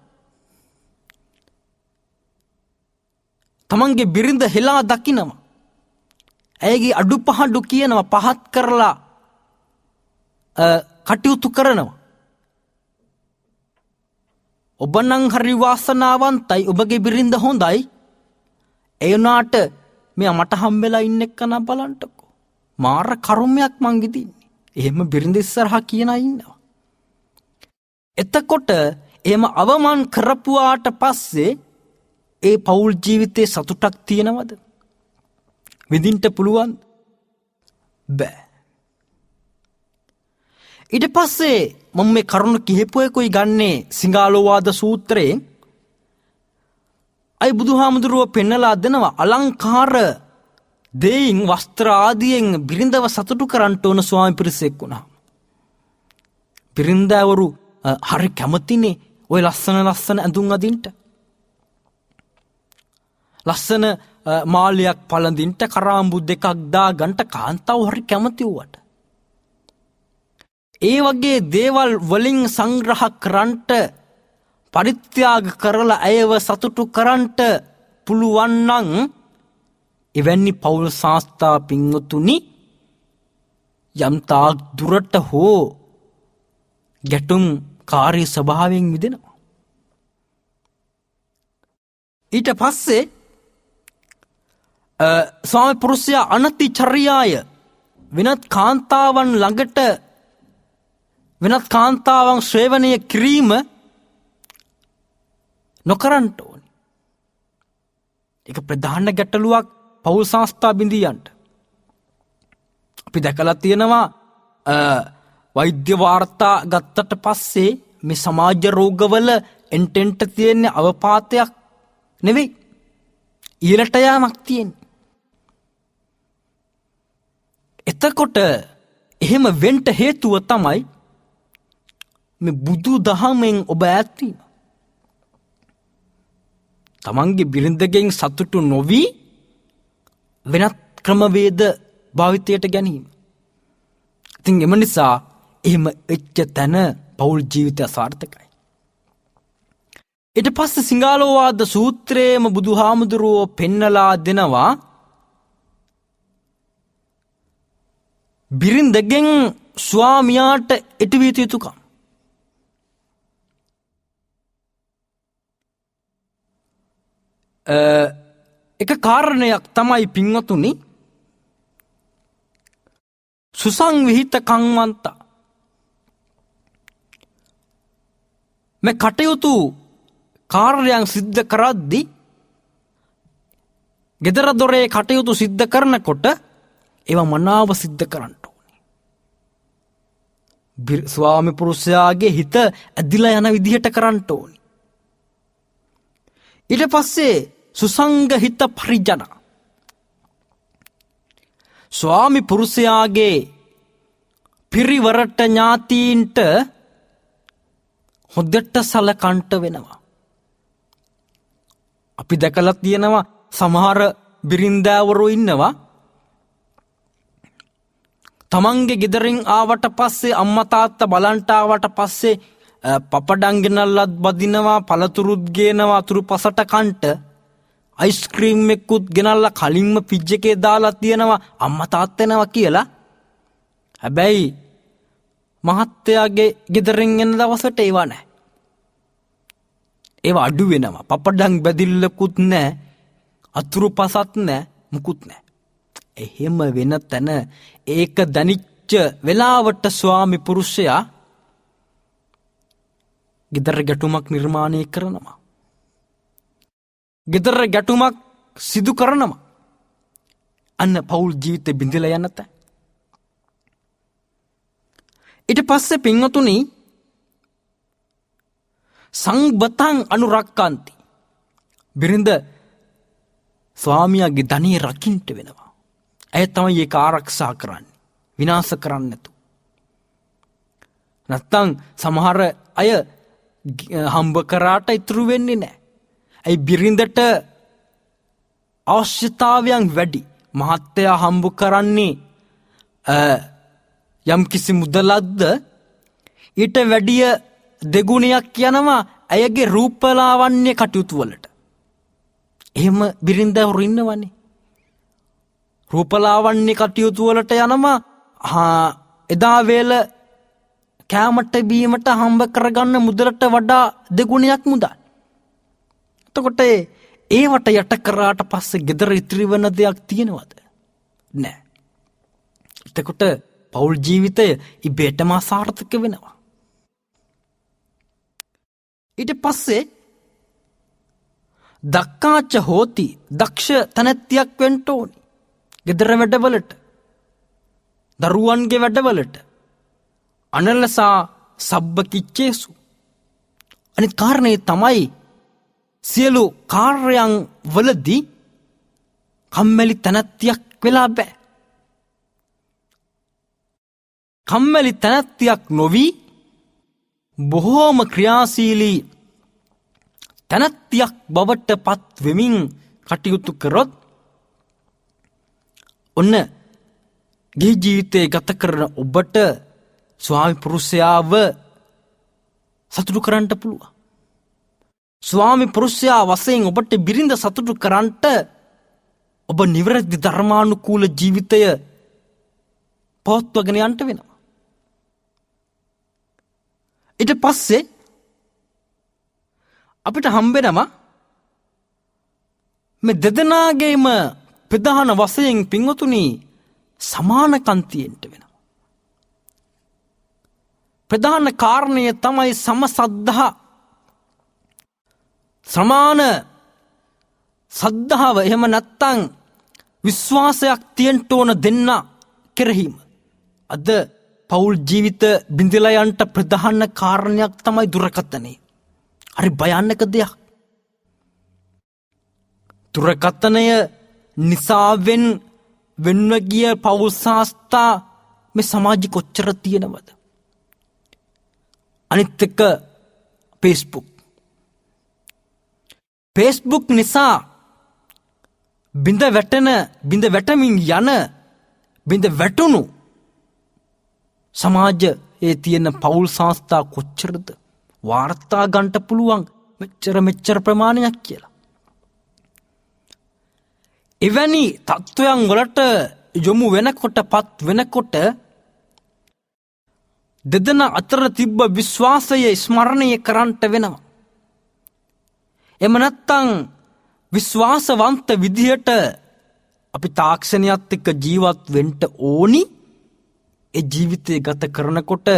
තමන්ගේ බිරිඳ හෙලා දකිනවා. ඇයගේ අඩුපහඩු කියනවා, පහත් කරලා කටයුතු කරනවා. ඔබ නම් හරි වාසනාවන්තයි, ඔබගේ බිරිඳ හොඳයි. ඒ වුණාට මෙයා මට හම්බෙලා ඉන්න එක්කන බලන්නකෝ. මාර කර්මයක් මං විඳින්නේ. එහෙම බිරිඳ ඉස්සරහා කියන අය ඉන්නවා. එතකොට එහෙම අවමන් කරපුවාට පස්සේ ඒ පෞල් ජීවිතේ සතුටක් තියෙනවද? විඳින්න පුළුවන්? බෑ. ඊට පස්සේ මම මේ කරුණ කිහිපයකුයි ගන්නේ සිංහාලෝවාද සූත්‍රයෙන්. අයි බුදුහාමුදුරුව පෙන්නලා දෙනවා අලංකාර දෙයින් වස්ත්‍ර ආදියෙන් බිරිඳව සතුටු කරන්න ඕන ස්වාමි පිරිසෙක් වුණා. බිරිඳවරු හරි කැමතිනේ ඔය ලස්සන ඇඳුම් අදින්ට. ලස්සන මාලයක් පළඳින්ට කරාම්බු දෙකක් දාගන්ට කාන්තාව හරි කැමති වුවට. ඒ වගේ දේවල් වලින් සංග්‍රහ කරන්ට පරිත්‍යාග කරලා ඇයව සතුටු කරන්ට පුළුවන් නම් එවැනි පෞල් සංස්ථා පින්වතුනි යම් තාක් දුරට හෝ ගැටුම් කාර්ය ස්වභාවයෙන් මිදෙනවා. ඊට පස්සේ ස්වාමි පුරුෂයා අනතිචර්යාය වෙනත් කාන්තාවන් ළඟට වෙනත් කාන්තාවන් ශ්‍රේවණය කිරීම නොකරන්ට ඕනි. ඒක ප්‍රධාන ගැටලුවක් පෞල් සංස්ථා බිඳියන්ට. අපි දැකලා තියෙනවා වෛද්‍ය වාර්තා ගත්තට පස්සේ මේ සමාජ රෝගවල එන්ටෙන්ට තියෙන අවපාතයක් නෙවෙයි, ඊළට යාමක් තියෙන්නේ. එතකොට එහෙම වෙන්ට හේතුව තමයි මේ බුදු දහමෙන් ඔබ ඈත්වීම. තමන්ගේ බිරිඳගෙන් සතුටු නොවී වෙනත් ක්‍රමවේද භාවිතයට ගැනීම. ඉතින් එම නිසා එහෙම එච්ච තැන පෞල් ජීවිතය අසාර්ථකයි. ඊට පස්සේ සිංහාලෝවාද සූත්‍රයේම බුදුහාමුදුරුවෝ පෙන්නලා දෙනවා බිරිඳගෙන් ස්වාමියාට ඉටුවිය යුතුකම්. එක කාරණයක් තමයි පින්වතුනි, සුසංවිහිත කංවන්තා මේ කටයුතු කාර්යයන් සිද්ධ කරද්දී ගෙදර දොරේ කටයුතු සිද්ධ කරනකොට ඒවා මනාව සිද්ධ කරන්න ඕනේ. ස්වාමි පුරුෂයාගේ හිත ඇදිලා යන විදිහට කරන්න ඕනේ. ඊට පස්සේ සුසංගහිත පරිජන, ස්වාමි පුරුෂයාගේ පිරිවරට ඥාතීන්ට හොඳට සලකන්ට වෙනවා. අපි දැකලා තියෙනවා සමහර බිරින්දෑවරු ඉන්නවා තමන්ගේ ගෙදරින් ආවට පස්සේ අම්මා තාත්තා බලන්ට ආවට පස්සේ පපඩම් ගෙනල්ලත් බදිනවා, පළතුරුත් ගේනවා අතුරු පසට කන්ට, අයිස්ක්‍රීම් එකකුත් ගෙනල්ලා කලින්ම ෆ්‍රිජ් එකේ දාලා තියෙනවා අම්මා තාත්තා එනවා කියලා. හැබැයි මහත්තයාගේ ගෙදරින් එන දවසට ඒවා නැහැ. ඒවා අඩු වෙනවා. පපඩම් බැදිල්ලකුත් නැහැ, අතුරු පසත් නැහැ, මුකුත් නැහැ. එහෙම වෙන තැන ඒක දැනිච්ච වෙලාවට ස්වාමි පුරුෂයා ගෙදර ගැටුමක් නිර්මාණය කරනවා. ගෙදර ගැටුමක් සිදු කරනවා. අන්න පෞල් ජීවිතේ බිඳිලා යන තැන. ඊට පස්සේ පින්වතුනි සංබතං අනුරක්කාන්ති, බිරිඳ ස්වාමියාගේ ධනෙ රකින්න වෙනවා. ඇය තමයි ඒක ආරක්ෂා කරන්නේ, විනාශ කරන්නේ නැතු. නැත්තම් සමහර අය හම්බ කරාට ඉතුරු වෙන්නේ නැහැ. ඒ බිරිඳට අවශ්‍යතාවයන් වැඩි. මහත්තයා හම්බ කරන්නේ යම් කිසි මුදලක්ද ඊට වැඩිය දෙගුණයක් යනවා ඇයගේ රූපලාවන්‍ය කටයුතු වලට. එහෙම බිරින්දවරු ඉන්නවනේ. රූපලාවන්‍ය කටයුතු වලට යනවා. එදා වේල කෑමට බීමට හම්බ කරගන්න මුදලට වඩා දෙගුණයක් මුදල්. එතකොට ඒවට යට කරාට පස්සේ ගෙදර ඉතිරි වෙන දෙයක් තියෙනවද? නෑ. එතකොට පෞල් ජීවිතය ඉබේටම අසාර්ථක වෙනවා. ඊට පස්සේ දක්කාච හෝති දක්ෂ තැනැත්තියක් වෙන්න ඕනි. ගෙදර වැඩවලට, දරුවන්ගේ වැඩවලට අනලසා සබ්බ කිච්චේසු. අනිත් කාරණේ තමයි සියලු කාර්යයන් වලදී කම්මැලි තැනැත්තියක් වෙලා බෑ. කම්මැලි තැනැත්තියක් නොවි බොහෝම ක්‍රියාශීලී තැනැත්තියක් බවට පත් වෙමින් කටයුතු කරොත් ඔන්න ගිහි ජීවිතය ගත කරන ඔබට ස්වාමි පුරුෂයාව සතුටු කරන්නට පුළුවන්. ස්වාමි පුරුෂයා වශයෙන් ඔබට බිරිඳ සතුටු කරන්නට ඔබ නිවැරදි ධර්මානුකූල ජීවිතය පවත්වාගෙන යන්න වෙනවා. ඊට පස්සේ අපිට හම්බෙනවා මේ දෙදෙනාගේම ප්‍රධාන වශයෙන් පින්වතුනි සමානකම් තියෙන්න වෙනවා. ප්‍රධාන කාරණය තමයි සමසද්ධා. සමාන සද්ධාව, එහෙම නැත්තම් විශ්වාසයක් තියෙන්න ඕන දෙන්න කෙරෙහිම. අද පෞල් ජීවිත බිඳලා යන්න ප්‍රධාන කාරණයක් තමයි දුරකථනය. හරි භයානක දෙයක්. දුරකථනය නිසාවෙන් වෙන්ව ගිය පෞල් සංස්ථා මේ සමාජෙ කොච්චර තියෙනවද? අනිත් එක Facebook නිසා බිඳ වැටමින් යන බිඳ වැටුණු සමාජයේ තියෙන පෞල් සංස්ථා කොච්චරද වාර්තා ගන්නට පුළුවන් මෙච්චර ප්‍රමාණයක් කියලා. එවැනි තත්ත්වයන් වලට යොමු වෙනකොටපත් වෙනකොට දෙදෙනා අතර තිබ්බ විශ්වාසය ස්මරණය කරන්නට වෙනවා. එම නැත්තම් විශ්වාසවන්ත විදිහට අපි තාක්ෂණයත් එක්ක ජීවත් වෙන්න ඕනි. ඒ ජීවිතය ගත කරනකොට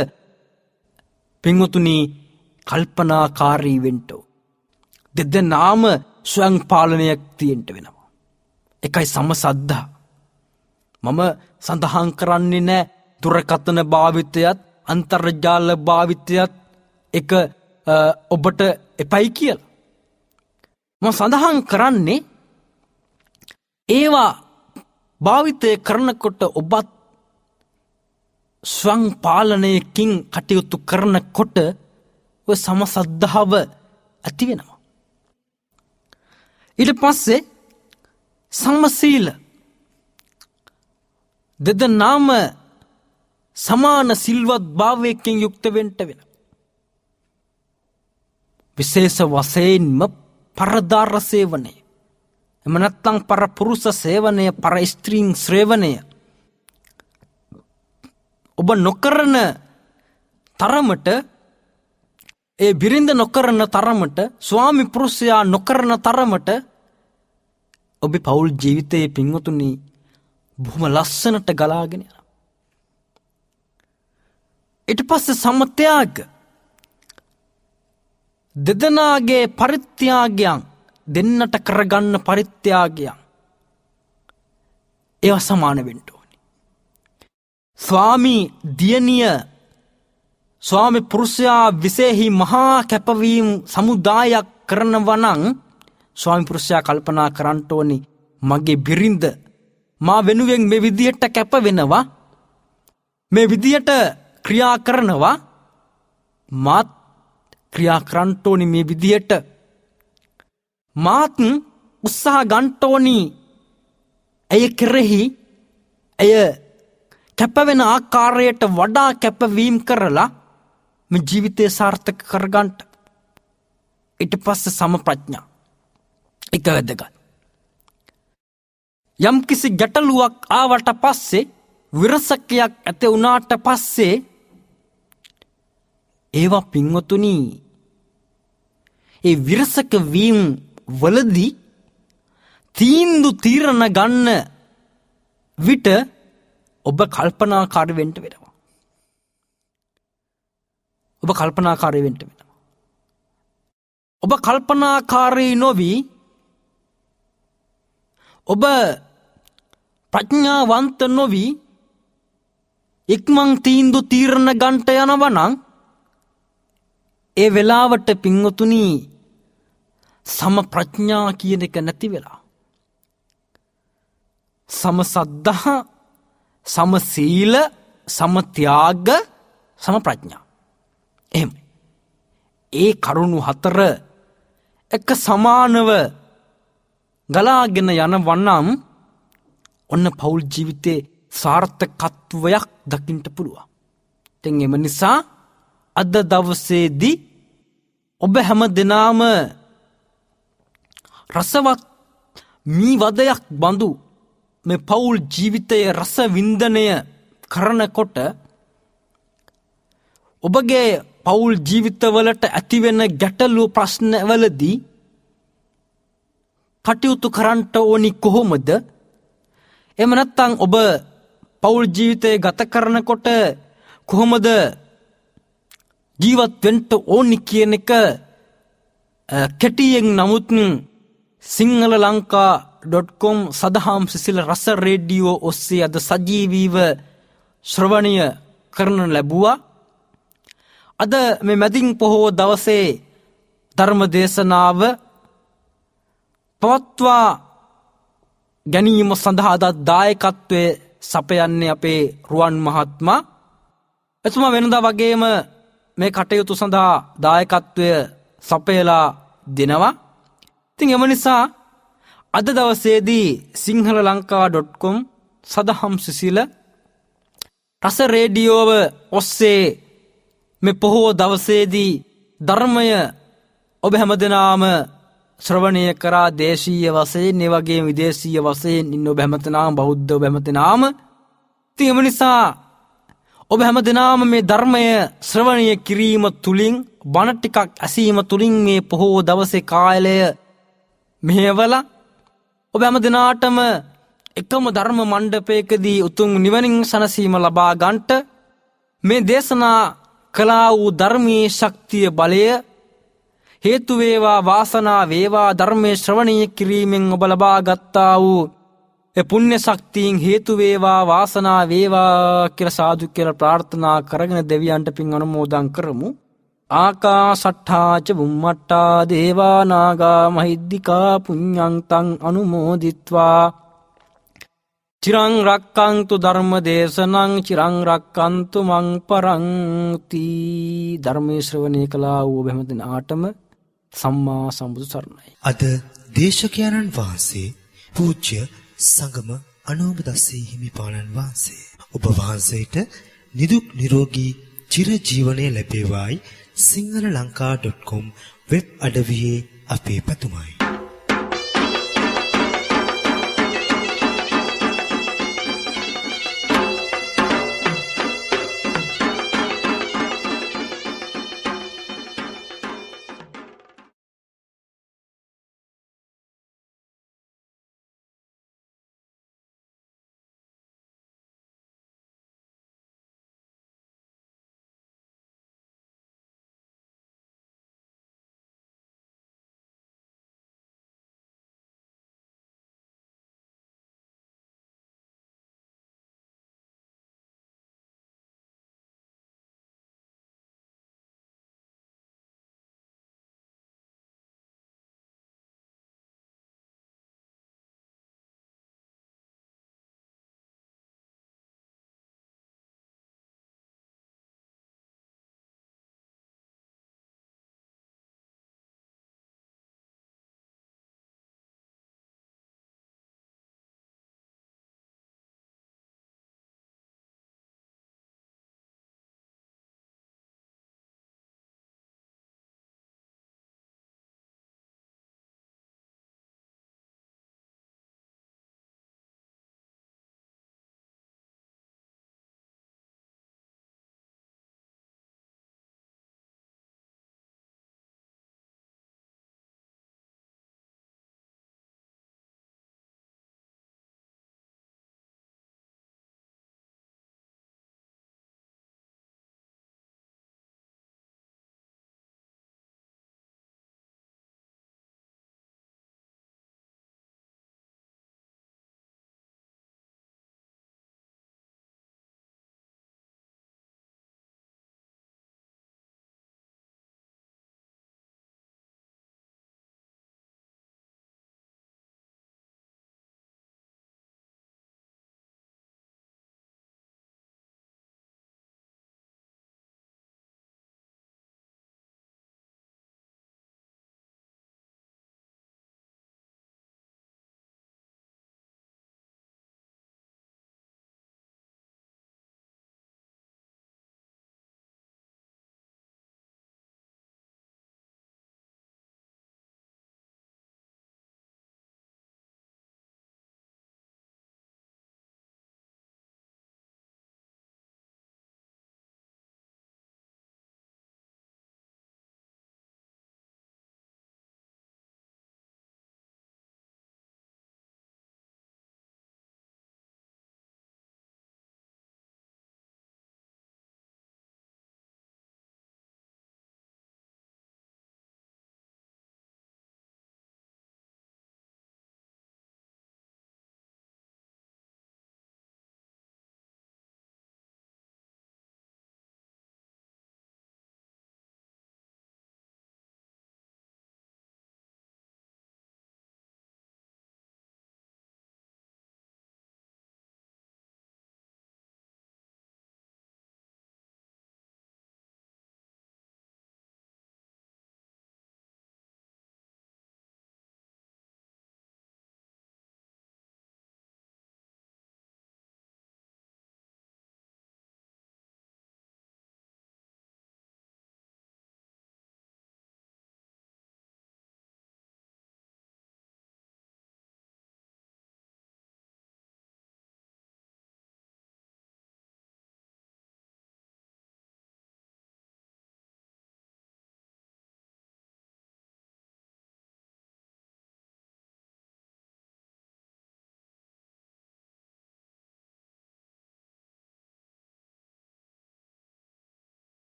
පින්වතුනි කල්පනාකාරී වෙන්න ඕන. දෙදෙනාම ස්වයං පාලනයක් තියෙන්න වෙනවා. එකයි සමසද්ධා. මම සඳහන් කරන්නේ නැහැ දුරකථන භාවිතයත් අන්තර්ජාල භාවිතයත් එක ඔබට එපයි කියලා. මම සඳහන් කරන්නේ ඒවා භාවිතය කරනකොට ඔබත් ස්වං පාලනයකින් කටයුතු කරනකොට ඔය සමසද්ධාව ඇති වෙනවා. ඊට පස්සේ සමසීල දෙදෙනාම සමාන සිල්වත් භාවයකින් යුක්ත වෙන්න වෙනවා. විශේෂ වශයෙන්ම පරදාර සේවනය, එම නැත්නම් පරපුරුෂ සේවනය, පර ස්ත්‍රීන් ශ්‍රේවණය ඔබ නොකරන තරමට, ඒ බිරිඳ නොකරන තරමට, ස්වාමි පුරුෂයා නොකරන තරමට ඔබේ පෞල් ජීවිතයේ පින්වතුනි බොහොම ලස්සනට ගලාගෙන යනවා. ඊට පස්සේ සමත්‍යාග, දෙදෙනාගේ පරිත්‍යාගයන්, දෙන්නට කරගන්න පරිත්‍යාගයන් ඒවා සමාන වෙන්න ඕනේ. ස්වාමි දියණිය ස්වාමි පුරුෂයා විශේෂයි මහා කැපවීම් සමුදායක් කරනවා නම් ස්වාමි පුරුෂයා කල්පනා කරන්න ඕනේ මගේ බිරිඳ මා වෙනුවෙන් මේ විදියට කැප වෙනවා, මේ විදියට ක්‍රියා කරනවා, මාත් ක්‍රියා කරන්න ඕනි මේ විදියට, මාත් උත්සාහ ගන්න ඕනි ඇය කෙරෙහි ඇය කැපවෙන ආකාරයට වඩා කැපවීම් කරලා මේ ජීවිතය සාර්ථක කරගන්න. ඊට පස්සේ සමප්‍රඥා එක වැදගත්. යම් කිසි ගැටලුවක් ආවට පස්සේ, විරසකයක් ඇති වුණාට පස්සේ ඒවා පින්වතුනි ඒ විරසක වීම වලදී තීරණ ගන්න විට ඔබ කල්පනාකාරී වෙන්න වෙනවා. ඔබ කල්පනාකාරී වෙන්න වෙනවා. ඔබ කල්පනාකාරී නොවි ඔබ ප්‍රඥාවන්ත නොවි ඉක්මන් තීරණ ගන්නට යනවා නම් ඒ වෙලාවට පින්වතුනි සම ප්‍රඥා කියන එක නැති වෙලා සම සද්ධා සම සීල සම ත්‍යාග සම ප්‍රඥා එහෙම ඒ කරුණු හතර එක සමානව ගලාගෙන යනවනම් ඔන්න පෞල් ජීවිතේ සාර්ථකත්වයක් දකින්න පුළුවන්. දැන් එම නිසා අද දවසේදී ඔබ හැම දිනම රසවත් මී වදයක් බඳු මේ පෞල් ජීවිතයේ රස වින්දනය කරනකොට ඔබගේ පෞල් ජීවිතවලට ඇතිවෙන ගැටලු ප්‍රශ්නවලදී කටයුතු කරන්නට ඕනි කොහොමද? එහෙම නැත්නම් ඔබ පෞල් ජීවිතය ගත කරනකොට කොහොමද ජීවත් වෙන්න ඕනි කියන එක කෙටියෙන් නමුත් sinhalalanka.com සදහම් සිසිල රස රේඩියෝ ඔස්සේ අද සජීවීව ශ්‍රවණය කරන ලැබුවා. අද මේ මැදින් පොහොව දවසේ ධර්ම දේශනාව පවත්වා ගැනීම සඳහා දායකත්වයේ සපයන්නේ අපේ රුවන් මහත්මයා. එතුමා වෙනදා වගේම මේ කටයුතු සඳහා දායකත්වය සපයලා දෙනවා. ඉතින් එම නිසා අද දවසේදී sinhalalanka.com සදහම් සිසිල රස රේඩියෝව ඔස්සේ මේ පොහොව දවසේදී ධර්මය ඔබ හැමදෙනාම ශ්‍රවණය කරා දේශීය වශයෙන් ඒ වගේම විදේශීය වශයෙන් ඉන්න ඔබ හැමදෙනාම බෞද්ධ ඔබ හැමදෙනාම ඉතින් එම නිසා ඔබ හැමදෙනාම මේ ධර්මය ශ්‍රවණය කිරීම තුලින් බණ ටිකක් ඇසීම තුලින් මේ පොහොව දවසේ කාලය මෙහෙवला ඔබ හැමදෙනාටම එකම ධර්ම මණ්ඩපයකදී උතුම් නිවනින් සනසීම ලබා ගන්නට මේ දේශනා කළා වූ ධර්මයේ ශක්තිය බලය හේතු වේවා වාසනා වේවා ධර්මයේ ශ්‍රවණය කිරීමෙන් ඔබ ලබා ගත්තා වූ ඒ පුණ්‍ය ශක්තියින් හේතු වේවා වාසනා වේවා කියලා සාදු කියලා ප්‍රාර්ථනා කරගෙන දෙවියන්ට පින් අනුමෝදන් කරමු. ආකාශට්ඨා ච බුම්මට්ඨා දේවා නාග මහිද්దికා පුඤ්ඤං තං අනුමෝදිත්වා චිරං රක්ඛන්තු ධර්ම දේශනං චිරං රක්ඛන්තු මං පරන්ති. ධර්මයේ ශ්‍රවණය කළා වූ හැම දිනාටම සම්මා සම්බුදු සරණයි. අද දේශකයන්න් වහන්සේ පූජ්‍ය සංගම අනෝමදස්සී හිමිපාණන් වහන්සේ ඔබ වහන්සේට නිදුක් නිරෝගී චිරජීවනයේ ලැබේවායි sinhalalanka.com වෙබ් අඩවියේ අපේ පැතුමයි.